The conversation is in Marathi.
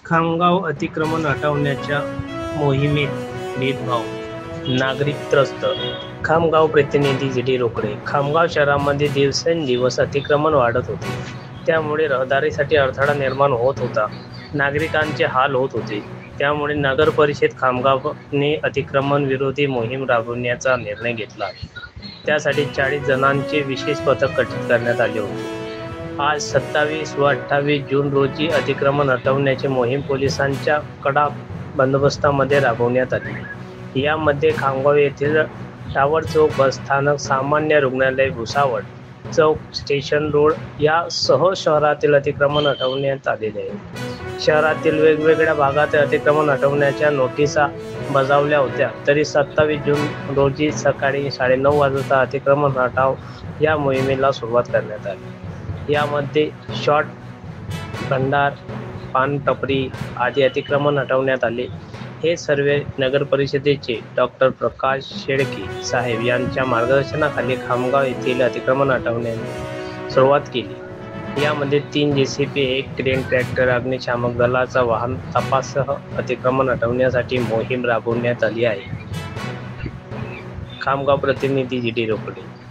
खामगाव अतिक्रमण हटवण्याच्या मोहिमेत भेदभाव, नागरिक त्रस्त. खामगाव प्रतिनिधी जी.डी. रोकडे. खामगाव शहरामध्ये दिवसेंदिवस अतिक्रमण वाढत होते. त्यामुळे रहदारीसाठी अडथळा निर्माण होत होता. नागरिकांचे हाल होत होते. त्यामुळे नगर परिषद खामगावने अतिक्रमण विरोधी मोहीम राबवण्याचा निर्णय घेतला आहे. त्यासाठी 40 जणांचे विशेष पथक गठीत करण्यात आले होते. आज 27 व 28 जून रोजी अतिक्रमण हटवण्याची मोहीम पोलिसांच्या कडक बंदोबस्तामध्ये राबवण्यात आली. यामध्ये खामगाव येथील टावर चौक बस स्थानक, सामान्य रुग्णालय, भुसावळ चौक, स्टेशन रोड यासह शहरातील अतिक्रमण हटवण्यात आलेले आहे. शहरातील वेगवेगळ्या भागात अतिक्रमण हटवण्याच्या नोटिसा बजावल्या होत्या. तरी 27 जून रोजी सकाळी 9:30 वाजता अतिक्रमण हटाव या मोहिमेला सुरुवात करण्यात आली. यामध्ये शॉट, भंडार, पान टपरी आदी अतिक्रमण हटवण्यात आले. हे सर्व नगर परिषदेचे डॉ. प्रकाश शेळके साहेब यांच्या मार्गदर्शनाखाली खामगाव येथील अतिक्रमण हटवण्याने सुरुवात केली. यामध्ये 3 JCB, 1 क्रेन ट्रॅक्टर, अग्निशामक दलाचा वाहन तपाससह अतिक्रमण हटवण्यासाठी मोहीम राबवण्यात आली आहे. खामगाव प्रतिनिधी जी.डी. रोकडे.